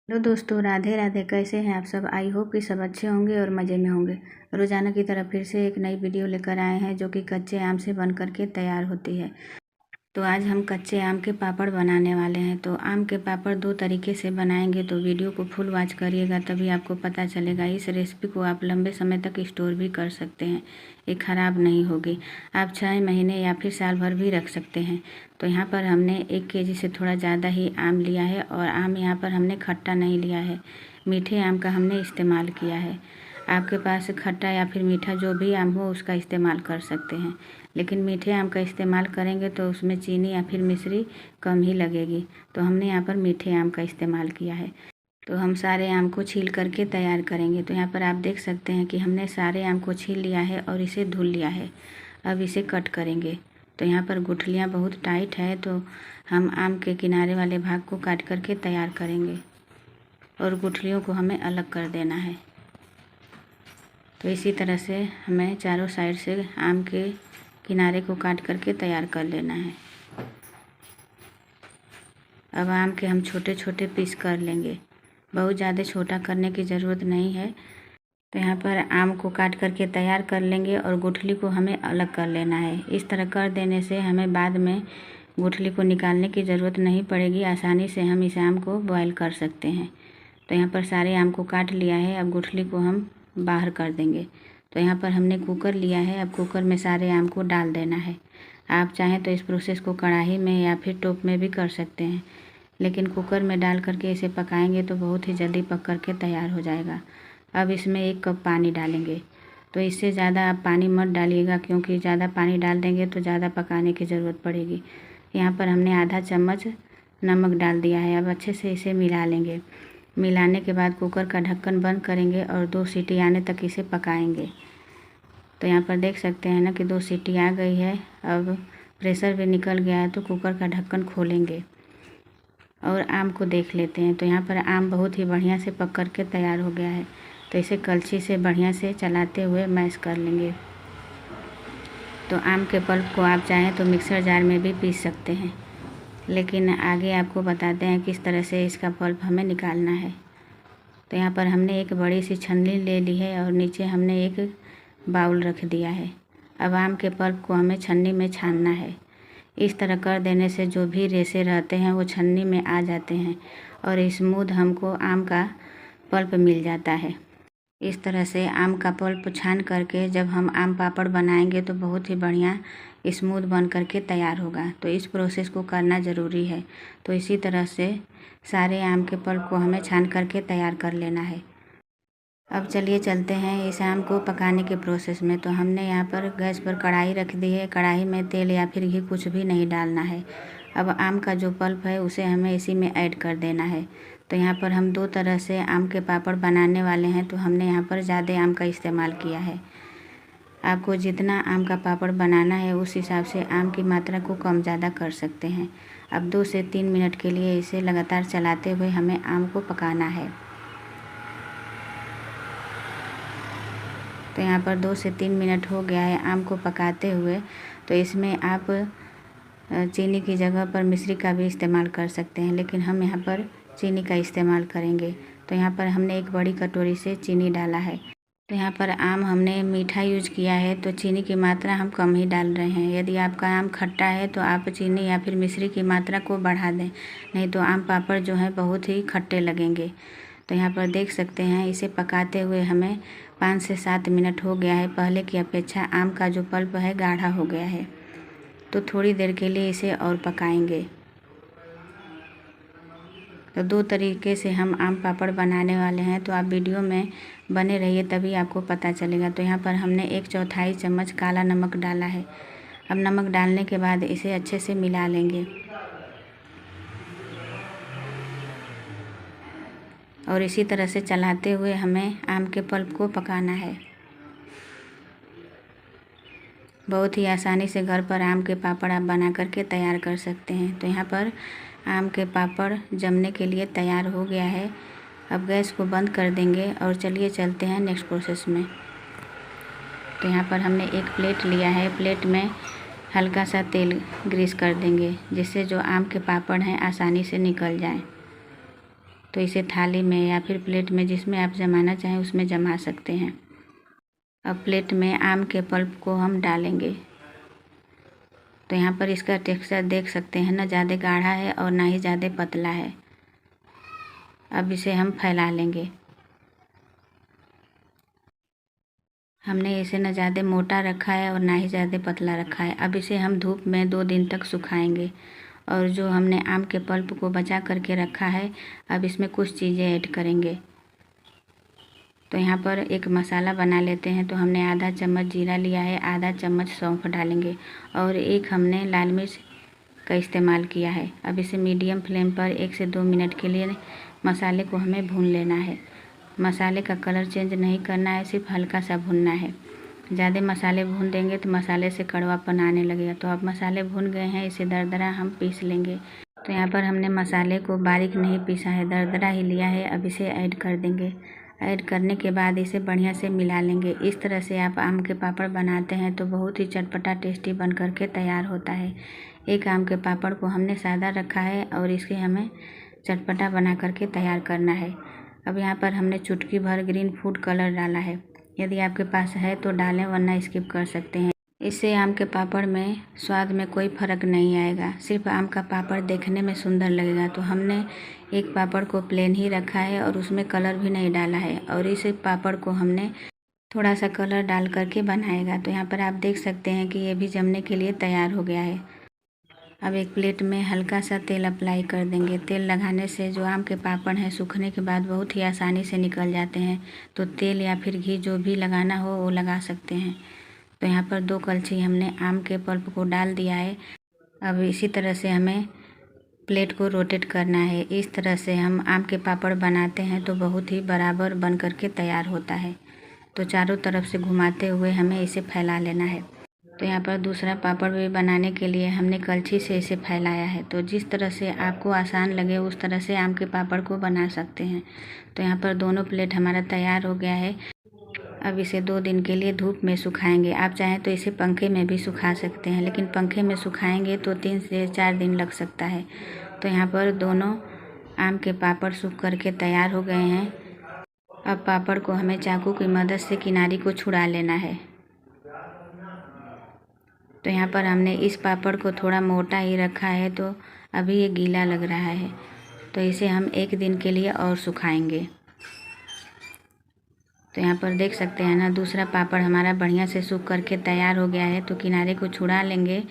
Hello दोस्तों, राधे राधे। कैसे हैं आप सब? आई होप कि सब अच्छे होंगे और मज़े में होंगे। रोज़ाना की तरह फिर से एक नई वीडियो लेकर आए हैं जो कि कच्चे आम से बन करके तैयार होती है। तो आज हम कच्चे आम के पापड़ बनाने वाले हैं। तो आम के पापड़ दो तरीके से बनाएंगे, तो वीडियो को फुल वॉच करिएगा, तभी आपको पता चलेगा। इस रेसिपी को आप लंबे समय तक स्टोर भी कर सकते हैं, ये ख़राब नहीं होगी। आप 6 महीने या फिर साल भर भी रख सकते हैं। तो यहाँ पर हमने 1 केजी से थोड़ा ज़्यादा ही आम लिया है, और आम यहाँ पर हमने खट्टा नहीं लिया है, मीठे आम का हमने इस्तेमाल किया है। आपके पास खट्टा या फिर मीठा जो भी आम हो उसका इस्तेमाल कर सकते हैं, लेकिन मीठे आम का इस्तेमाल करेंगे तो उसमें चीनी या फिर मिश्री कम ही लगेगी। तो हमने यहाँ पर मीठे आम का इस्तेमाल किया है। तो हम सारे आम को छील करके तैयार करेंगे। तो यहाँ पर आप देख सकते हैं कि हमने सारे आम को छील लिया है और इसे धुल लिया है। अब इसे कट करेंगे। तो यहाँ पर गुठलियाँ बहुत टाइट है, तो हम आम के किनारे वाले भाग को काट करके तैयार करेंगे और गुठलियों को हमें अलग कर देना है। तो इसी तरह से हमें चारों साइड से आम के किनारे को काट करके तैयार कर लेना है। अब आम के हम छोटे छोटे पीस कर लेंगे, बहुत ज़्यादा छोटा करने की ज़रूरत नहीं है। तो यहाँ पर आम को काट करके तैयार कर लेंगे और गुठली को हमें अलग कर लेना है। इस तरह कर देने से हमें बाद में गुठली को निकालने की ज़रूरत नहीं पड़ेगी, आसानी से हम इस आम को बॉयल कर सकते हैं। तो यहाँ पर सारे आम को काट लिया है, अब गुठली को हम बाहर कर देंगे। तो यहाँ पर हमने कुकर लिया है, अब कुकर में सारे आम को डाल देना है। आप चाहें तो इस प्रोसेस को कढ़ाई में या फिर टोप में भी कर सकते हैं, लेकिन कुकर में डाल करके इसे पकाएंगे तो बहुत ही जल्दी पक करके तैयार हो जाएगा। अब इसमें 1 कप पानी डालेंगे। तो इससे ज़्यादा आप पानी मत डालिएगा, क्योंकि ज़्यादा पानी डाल देंगे तो ज़्यादा पकाने की ज़रूरत पड़ेगी। यहाँ पर हमने आधा चम्मच नमक डाल दिया है। अब अच्छे से इसे मिला लेंगे। मिलाने के बाद कुकर का ढक्कन बंद करेंगे और 2 सीटी आने तक इसे पकाएंगे। तो यहाँ पर देख सकते हैं ना कि 2 सीटी आ गई है। अब प्रेशर भी निकल गया है, तो कुकर का ढक्कन खोलेंगे और आम को देख लेते हैं। तो यहाँ पर आम बहुत ही बढ़िया से पक करके तैयार हो गया है। तो इसे कलछी से बढ़िया से चलाते हुए मैश कर लेंगे। तो आम के पल्प को आप चाहें तो मिक्सर जार में भी पीस सकते हैं, लेकिन आगे आपको बताते हैं किस तरह से इसका पल्प हमें निकालना है। तो यहाँ पर हमने एक बड़ी सी छन्नी ले ली है और नीचे हमने एक बाउल रख दिया है। अब आम के पल्प को हमें छन्नी में छानना है। इस तरह कर देने से जो भी रेशे रहते हैं वो छन्नी में आ जाते हैं और स्मूथ हमको आम का पल्प मिल जाता है। इस तरह से आम का पल्प छान करके जब हम आम पापड़ बनाएंगे तो बहुत ही बढ़िया स्मूथ बन करके तैयार होगा। तो इस प्रोसेस को करना ज़रूरी है। तो इसी तरह से सारे आम के पल्प को हमें छान करके तैयार कर लेना है। अब चलिए चलते हैं इस आम को पकाने के प्रोसेस में। तो हमने यहाँ पर गैस पर कढ़ाई रख दी है। कढ़ाई में तेल या फिर घी कुछ भी नहीं डालना है। अब आम का जो पल्प है उसे हमें इसी में ऐड कर देना है। तो यहाँ पर हम 2 तरह से आम के पापड़ बनाने वाले हैं, तो हमने यहाँ पर ज़्यादा आम का इस्तेमाल किया है। आपको जितना आम का पापड़ बनाना है उस हिसाब से आम की मात्रा को कम ज़्यादा कर सकते हैं। अब 2 से 3 मिनट के लिए इसे लगातार चलाते हुए हमें आम को पकाना है। तो यहाँ पर 2 से 3 मिनट हो गया है आम को पकाते हुए। तो इसमें आप चीनी की जगह पर मिश्री का भी इस्तेमाल कर सकते हैं, लेकिन हम यहाँ पर चीनी का इस्तेमाल करेंगे। तो यहाँ पर हमने एक बड़ी कटोरी से चीनी डाला है। तो यहाँ पर आम हमने मीठा यूज किया है, तो चीनी की मात्रा हम कम ही डाल रहे हैं। यदि आपका आम खट्टा है तो आप चीनी या फिर मिश्री की मात्रा को बढ़ा दें, नहीं तो आम पापड़ जो है बहुत ही खट्टे लगेंगे। तो यहाँ पर देख सकते हैं इसे पकाते हुए हमें 5 से 7 मिनट हो गया है। पहले की अपेक्षा आम का जो पल्प है गाढ़ा हो गया है। तो थोड़ी देर के लिए इसे और पकाएंगे। तो 2 तरीके से हम आम पापड़ बनाने वाले हैं, तो आप वीडियो में बने रहिए, तभी आपको पता चलेगा। तो यहाँ पर हमने 1/4 चम्मच काला नमक डाला है। अब नमक डालने के बाद इसे अच्छे से मिला लेंगे और इसी तरह से चलाते हुए हमें आम के पल्प को पकाना है। बहुत ही आसानी से घर पर आम के पापड़ आप बना करके तैयार कर सकते हैं। तो यहाँ पर आम के पापड़ जमने के लिए तैयार हो गया है। अब गैस को बंद कर देंगे और चलिए चलते हैं नेक्स्ट प्रोसेस में। तो यहाँ पर हमने एक प्लेट लिया है। प्लेट में हल्का सा तेल ग्रीस कर देंगे, जिससे जो आम के पापड़ हैं आसानी से निकल जाएं। तो इसे थाली में या फिर प्लेट में जिसमें आप जमाना चाहें उसमें जमा सकते हैं। अब प्लेट में आम के पल्प को हम डालेंगे। तो यहाँ पर इसका टेक्सचर देख सकते हैं, ना ज़्यादा गाढ़ा है और ना ही ज़्यादा पतला है। अब इसे हम फैला लेंगे। हमने इसे ना ज़्यादा मोटा रखा है और ना ही ज़्यादा पतला रखा है। अब इसे हम धूप में 2 दिन तक सुखाएंगे। और जो हमने आम के पल्प को बचा करके रखा है, अब इसमें कुछ चीज़ें ऐड करेंगे। तो यहाँ पर एक मसाला बना लेते हैं। तो हमने आधा चम्मच जीरा लिया है, आधा चम्मच सौंफ डालेंगे और एक हमने लाल मिर्च का इस्तेमाल किया है। अब इसे मीडियम फ्लेम पर 1 से 2 मिनट के लिए मसाले को हमें भून लेना है। मसाले का कलर चेंज नहीं करना है, सिर्फ हल्का सा भूनना है। ज़्यादा मसाले भून देंगे तो मसाले से कड़वापन आने लगेगा। तो अब मसाले भून गए हैं, इसे दरदरा हम पीस लेंगे। तो यहाँ पर हमने मसाले को बारीक नहीं पीसा है, दरदरा ही लिया है। अब इसे ऐड कर देंगे। ऐड करने के बाद इसे बढ़िया से मिला लेंगे। इस तरह से आप आम के पापड़ बनाते हैं तो बहुत ही चटपटा टेस्टी बन करके तैयार होता है। एक आम के पापड़ को हमने सादा रखा है और इसके हमें चटपटा बना करके तैयार करना है। अब यहाँ पर हमने चुटकी भर ग्रीन फूड कलर डाला है। यदि आपके पास है तो डालें, वरना स्किप कर सकते हैं। इससे आम के पापड़ में स्वाद में कोई फ़र्क नहीं आएगा, सिर्फ आम का पापड़ देखने में सुंदर लगेगा। तो हमने एक पापड़ को प्लेन ही रखा है और उसमें कलर भी नहीं डाला है और इस पापड़ को हमने थोड़ा सा कलर डाल करके बनाएगा। तो यहाँ पर आप देख सकते हैं कि ये भी जमने के लिए तैयार हो गया है। अब एक प्लेट में हल्का सा तेल अप्लाई कर देंगे। तेल लगाने से जो आम के पापड़ हैं सूखने के बाद बहुत ही आसानी से निकल जाते हैं। तो तेल या फिर घी जो भी लगाना हो वो लगा सकते हैं। तो यहाँ पर 2 कलछी हमने आम के पल्प को डाल दिया है। अब इसी तरह से हमें प्लेट को रोटेट करना है। इस तरह से हम आम के पापड़ बनाते हैं तो बहुत ही बराबर बन करके तैयार होता है। तो चारों तरफ से घुमाते हुए हमें इसे फैला लेना है। तो यहाँ पर दूसरा पापड़ भी बनाने के लिए हमने कलछी से इसे फैलाया है। तो जिस तरह से आपको आसान लगे उस तरह से आम के पापड़ को बना सकते हैं। तो यहाँ पर दोनों प्लेट हमारा तैयार हो गया है। अब इसे 2 दिन के लिए धूप में सुखाएंगे। आप चाहें तो इसे पंखे में भी सुखा सकते हैं, लेकिन पंखे में सुखाएंगे तो 3 से 4 दिन लग सकता है। तो यहाँ पर दोनों आम के पापड़ सूख करके तैयार हो गए हैं। अब पापड़ को हमें चाकू की मदद से किनारी को छुड़ा लेना है। तो यहाँ पर हमने इस पापड़ को थोड़ा मोटा ही रखा है, तो अभी ये गीला लग रहा है। तो इसे हम 1 दिन के लिए और सुखाएंगे। तो यहाँ पर देख सकते हैं ना, दूसरा पापड़ हमारा बढ़िया से सूख करके तैयार हो गया है। तो किनारे को छुड़ा लेंगे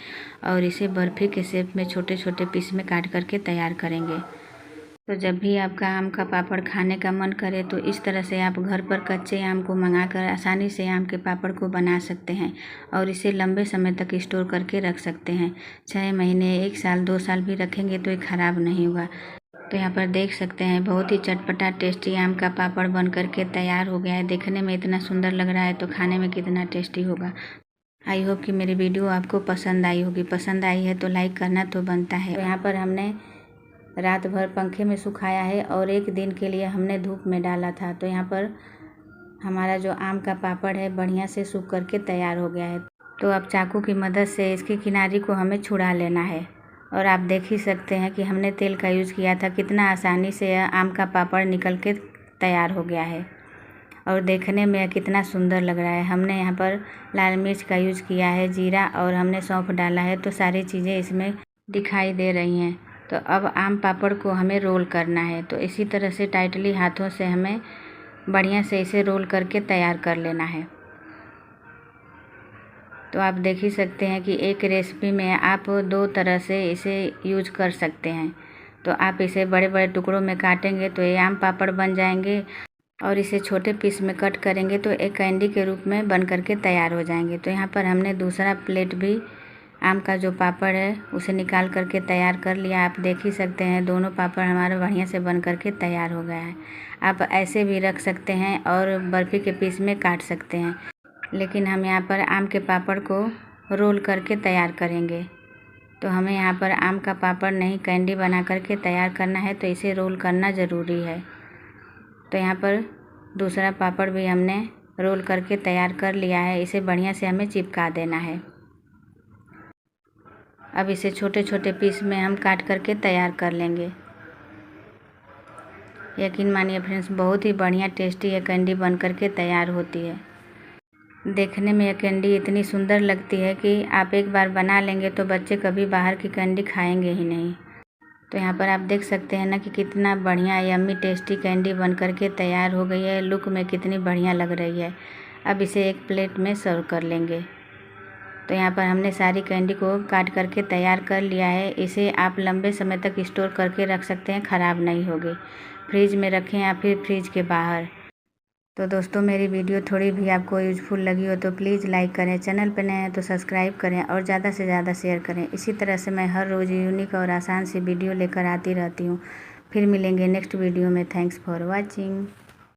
और इसे बर्फ़ी के शेप में छोटे छोटे पीस में काट करके तैयार करेंगे। तो जब भी आपका आम का पापड़ खाने का मन करे तो इस तरह से आप घर पर कच्चे आम को मंगाकर आसानी से आम के पापड़ को बना सकते हैं और इसे लंबे समय तक स्टोर करके रख सकते हैं। 6 महीने, 1 साल, 2 साल भी रखेंगे तो ये ख़राब नहीं होगा। तो यहाँ पर देख सकते हैं बहुत ही चटपटा टेस्टी आम का पापड़ बन करके तैयार हो गया है। देखने में इतना सुंदर लग रहा है तो खाने में कितना टेस्टी होगा। आई होप कि मेरी वीडियो आपको पसंद आई होगी। पसंद आई है तो लाइक करना तो बनता है। तो यहाँ पर हमने रात भर पंखे में सुखाया है और 1 दिन के लिए हमने धूप में डाला था। तो यहाँ पर हमारा जो आम का पापड़ है बढ़िया से सूख करके तैयार हो गया है। तो अब चाकू की मदद से इसकी किनारी को हमें छुड़ा लेना है। और आप देख ही सकते हैं कि हमने तेल का यूज़ किया था, कितना आसानी से आम का पापड़ निकल के तैयार हो गया है और देखने में कितना सुंदर लग रहा है। हमने यहाँ पर लाल मिर्च का यूज़ किया है, जीरा और हमने सौंफ डाला है। तो सारी चीज़ें इसमें दिखाई दे रही हैं। तो अब आम पापड़ को हमें रोल करना है। तो इसी तरह से टाइटली हाथों से हमें बढ़िया से इसे रोल करके तैयार कर लेना है। तो आप देख ही सकते हैं कि एक रेसिपी में आप 2 तरह से इसे यूज कर सकते हैं। तो आप इसे बड़े बड़े टुकड़ों में काटेंगे तो ये आम पापड़ बन जाएंगे और इसे छोटे पीस में कट करेंगे तो एक कैंडी के रूप में बन करके तैयार हो जाएंगे। तो यहाँ पर हमने दूसरा प्लेट भी आम का जो पापड़ है उसे निकाल करके तैयार कर लिया। आप देख ही सकते हैं दोनों पापड़ हमारा बढ़िया से बन करके तैयार हो गया है। आप ऐसे भी रख सकते हैं और बर्फ़ी के पीस में काट सकते हैं, लेकिन हम यहाँ पर आम के पापड़ को रोल करके तैयार करेंगे। तो हमें यहाँ पर आम का पापड़ नहीं कैंडी बना करके तैयार करना है, तो इसे रोल करना ज़रूरी है। तो यहाँ पर दूसरा पापड़ भी हमने रोल करके तैयार कर लिया है। इसे बढ़िया से हमें चिपका देना है। अब इसे छोटे छोटे पीस में हम काट करके तैयार कर लेंगे। यकीन मानिए फ्रेंड्स, बहुत ही बढ़िया टेस्टी ये कैंडी बन करके तैयार होती है। देखने में ये कैंडी इतनी सुंदर लगती है कि आप एक बार बना लेंगे तो बच्चे कभी बाहर की कैंडी खाएंगे ही नहीं। तो यहाँ पर आप देख सकते हैं ना कि कितना बढ़िया यम्मी टेस्टी कैंडी बन करके तैयार हो गई है। लुक में कितनी बढ़िया लग रही है। अब इसे एक प्लेट में सर्व कर लेंगे। तो यहाँ पर हमने सारी कैंडी को काट करके तैयार कर लिया है। इसे आप लंबे समय तक स्टोर करके रख सकते हैं, ख़राब नहीं होगी। फ्रिज में रखें या फिर फ्रिज के बाहर। तो दोस्तों, मेरी वीडियो थोड़ी भी आपको यूज़फुल लगी हो तो प्लीज़ लाइक करें, चैनल पर नए हैं तो सब्सक्राइब करें और ज़्यादा से ज़्यादा शेयर करें। इसी तरह से मैं हर रोज़ यूनिक और आसान सी वीडियो लेकर आती रहती हूँ। फिर मिलेंगे नेक्स्ट वीडियो में। Thanks for watching.